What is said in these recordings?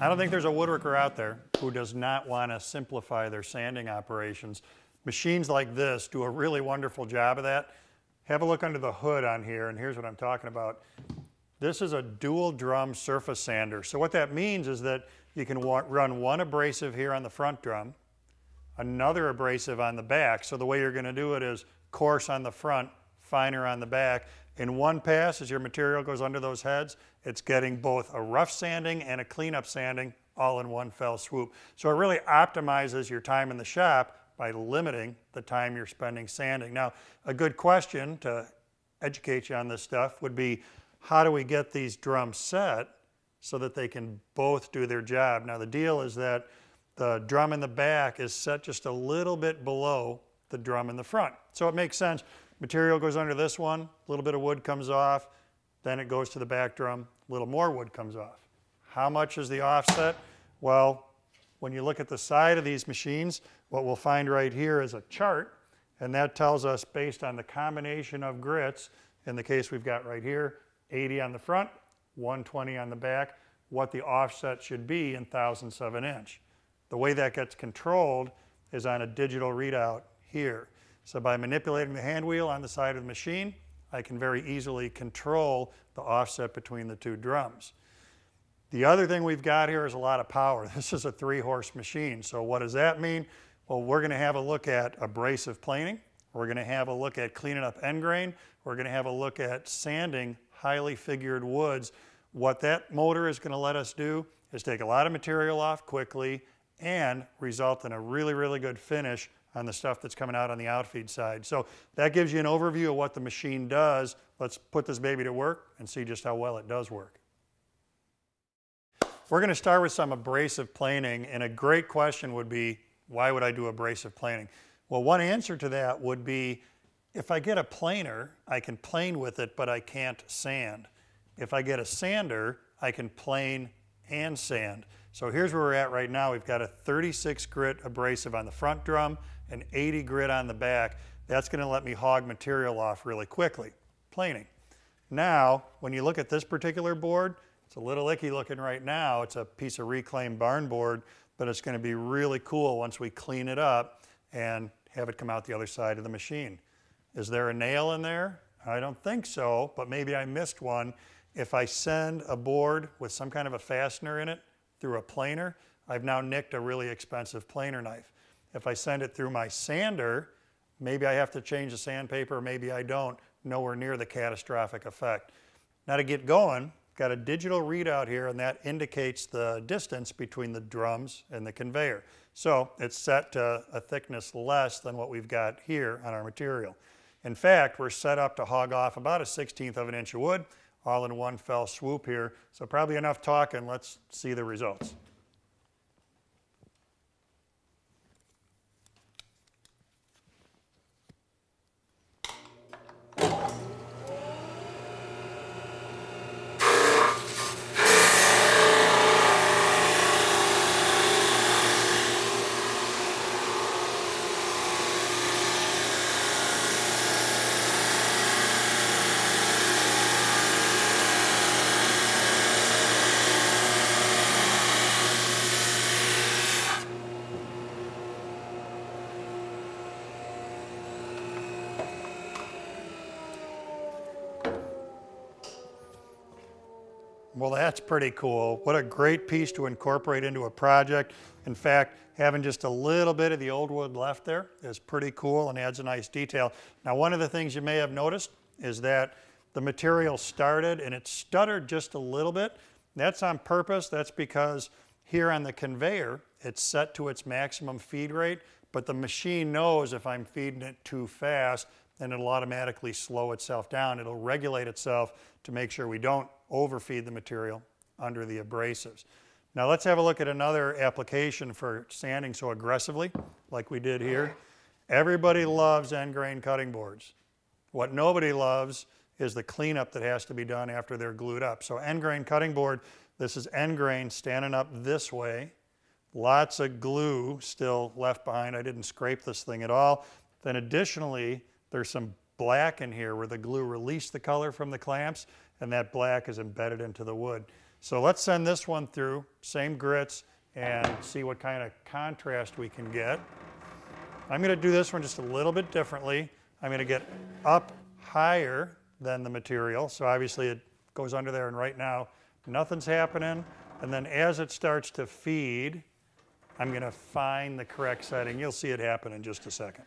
I don't think there's a woodworker out there who does not want to simplify their sanding operations. Machines like this do a really wonderful job of that. Have a look under the hood on here, and here's what I'm talking about. This is a dual drum surface sander. So what that means is that you can run one abrasive here on the front drum, another abrasive on the back. So the way you're going to do it is coarse on the front, finer on the back. In one pass, as your material goes under those heads, it's getting both a rough sanding and a cleanup sanding all in one fell swoop. So it really optimizes your time in the shop by limiting the time you're spending sanding. Now, a good question to educate you on this stuff would be, how do we get these drums set so that they can both do their job? Now, the deal is that the drum in the back is set just a little bit below the drum in the front. So it makes sense. Material goes under this one, a little bit of wood comes off, then it goes to the back drum, a little more wood comes off. How much is the offset? Well, when you look at the side of these machines, what we'll find right here is a chart, and that tells us, based on the combination of grits, in the case we've got right here, 80 on the front, 120 on the back, what the offset should be in thousandths of an inch. The way that gets controlled is on a digital readout here. So by manipulating the hand wheel on the side of the machine, I can very easily control the offset between the two drums. The other thing we've got here is a lot of power. This is a 3-horse machine. So what does that mean? Well, we're going to have a look at abrasive planing. We're going to have a look at cleaning up end grain. We're going to have a look at sanding highly figured woods. What that motor is going to let us do is take a lot of material off quickly and result in a really, really good finish on the stuff that's coming out on the outfeed side. So that gives you an overview of what the machine does. Let's put this baby to work and see just how well it does work. We're going to start with some abrasive planing, and a great question would be, why would I do abrasive planing? Well, one answer to that would be, if I get a planer, I can plane with it, but I can't sand. If I get a sander, I can plane and sand. So here's where we're at right now. We've got a 36 grit abrasive on the front drum, an 80 grit on the back. That's going to let me hog material off really quickly, planing. Now, when you look at this particular board, it's a little icky looking right now. It's a piece of reclaimed barn board, but it's going to be really cool once we clean it up and have it come out the other side of the machine. Is there a nail in there? I don't think so, but maybe I missed one. If I send a board with some kind of a fastener in it through a planer, I've now nicked a really expensive planer knife. If I send it through my sander, maybe I have to change the sandpaper, maybe I don't. Nowhere near the catastrophic effect. Now to get going, got a digital readout here, and that indicates the distance between the drums and the conveyor. So it's set to a thickness less than what we've got here on our material. In fact, we're set up to hog off about a 1/16 of an inch of wood, all in one fell swoop here. So probably enough talking. Let's see the results. Well, that's pretty cool. What a great piece to incorporate into a project. In fact, having just a little bit of the old wood left there is pretty cool and adds a nice detail. Now, one of the things you may have noticed is that the material started and it stuttered just a little bit. That's on purpose. That's because here on the conveyor, it's set to its maximum feed rate, but the machine knows if I'm feeding it too fast, then it'll automatically slow itself down. It'll regulate itself to make sure we don't overfeed the material under the abrasives. Now let's have a look at another application for sanding so aggressively like we did here. Everybody loves end grain cutting boards. What nobody loves is the cleanup that has to be done after they're glued up. So end grain cutting board, this is end grain standing up this way. Lots of glue still left behind. I didn't scrape this thing at all. Then additionally, there's some black in here where the glue released the color from the clamps, and that black is embedded into the wood. So let's send this one through, same grits, and see what kind of contrast we can get. I'm going to do this one just a little bit differently. I'm going to get up higher than the material, so obviously it goes under there, and right now nothing's happening. And then as it starts to feed, I'm going to find the correct setting. You'll see it happen in just a second.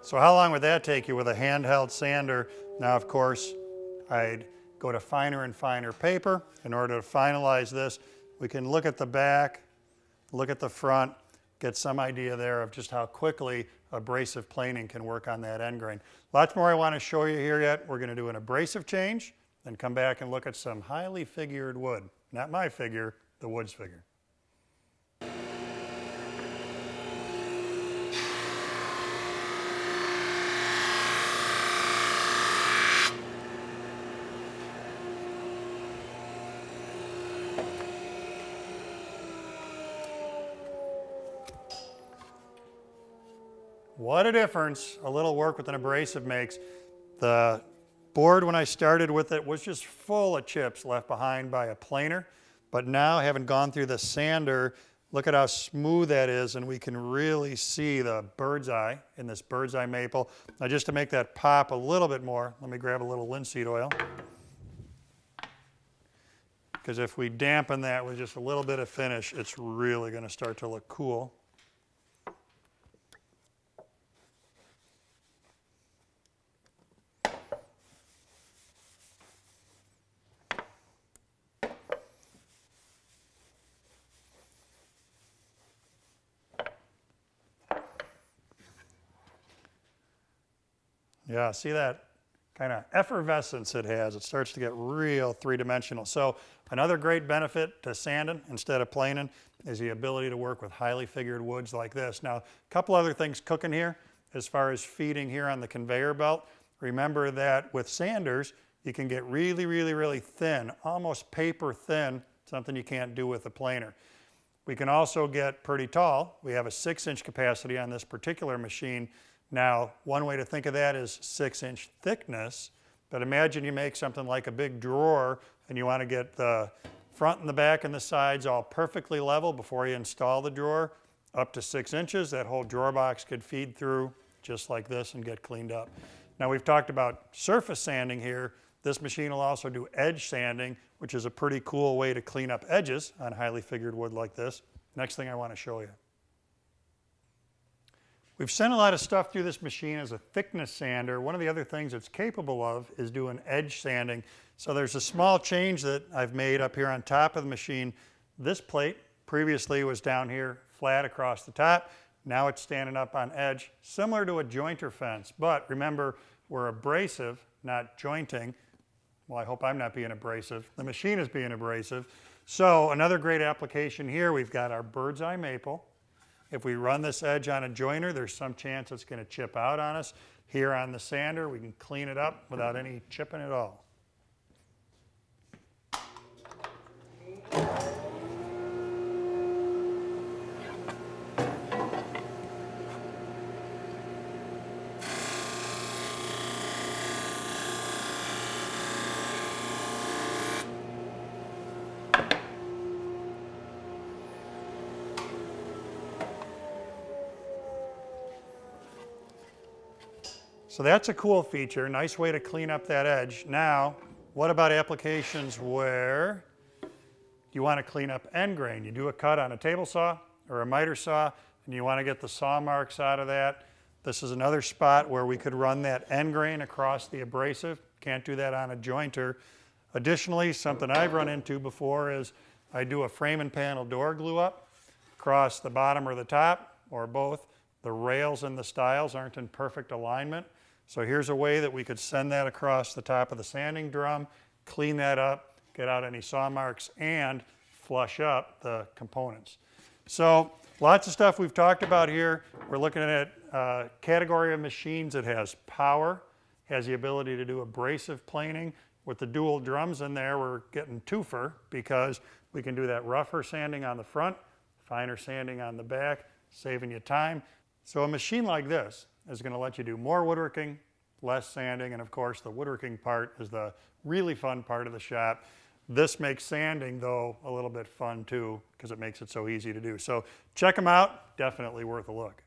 So how long would that take you with a handheld sander? Now, of course, I'd go to finer and finer paper in order to finalize this. We can look at the back, look at the front, get some idea there of just how quickly abrasive planing can work on that end grain. Lots more I want to show you here yet. We're going to do an abrasive change, then come back and look at some highly figured wood. Not my figure, the wood's figure. What a difference a little work with an abrasive makes. The board, when I started with it, was just full of chips left behind by a planer. But now, having gone through the sander, look at how smooth that is, and we can really see the bird's eye in this bird's eye maple. Now, just to make that pop a little bit more, let me grab a little linseed oil. Because if we dampen that with just a little bit of finish, it's really going to start to look cool. Yeah, see that kind of effervescence it has. It starts to get real three-dimensional. So another great benefit to sanding instead of planing is the ability to work with highly figured woods like this. Now, a couple other things cooking here as far as feeding here on the conveyor belt. Remember that with sanders, you can get really, really, really thin, almost paper thin, something you can't do with a planer. We can also get pretty tall. We have a 6-inch capacity on this particular machine. Now, one way to think of that is 6-inch thickness, but imagine you make something like a big drawer and you want to get the front and the back and the sides all perfectly level before you install the drawer. Up to 6 inches, that whole drawer box could feed through just like this and get cleaned up. Now, we've talked about surface sanding here. This machine will also do edge sanding, which is a pretty cool way to clean up edges on highly figured wood like this. Next thing I want to show you. We've sent a lot of stuff through this machine as a thickness sander. One of the other things it's capable of is doing edge sanding. So there's a small change that I've made up here on top of the machine. This plate previously was down here flat across the top. Now it's standing up on edge, similar to a jointer fence. But remember, we're abrasive, not jointing. Well, I hope I'm not being abrasive. The machine is being abrasive. So another great application here, we've got our bird's eye maple. If we run this edge on a jointer, there's some chance it's going to chip out on us. Here on the sander, we can clean it up without any chipping at all. So that's a cool feature, nice way to clean up that edge. Now, what about applications where you want to clean up end grain? You do a cut on a table saw or a miter saw, and you want to get the saw marks out of that. This is another spot where we could run that end grain across the abrasive. Can't do that on a jointer. Additionally, something I've run into before is I do a frame and panel door glue up across the bottom or the top, or both. The rails and the stiles aren't in perfect alignment. So here's a way that we could send that across the top of the sanding drum, clean that up, get out any saw marks, and flush up the components. So lots of stuff we've talked about here. We're looking at a category of machines that has power, has the ability to do abrasive planing. With the dual drums in there, we're getting twofer because we can do that rougher sanding on the front, finer sanding on the back, saving you time. So a machine like this is going to let you do more woodworking, less sanding, and of course the woodworking part is the really fun part of the shop. This makes sanding, though, a little bit fun too because it makes it so easy to do. So check them out, definitely worth a look.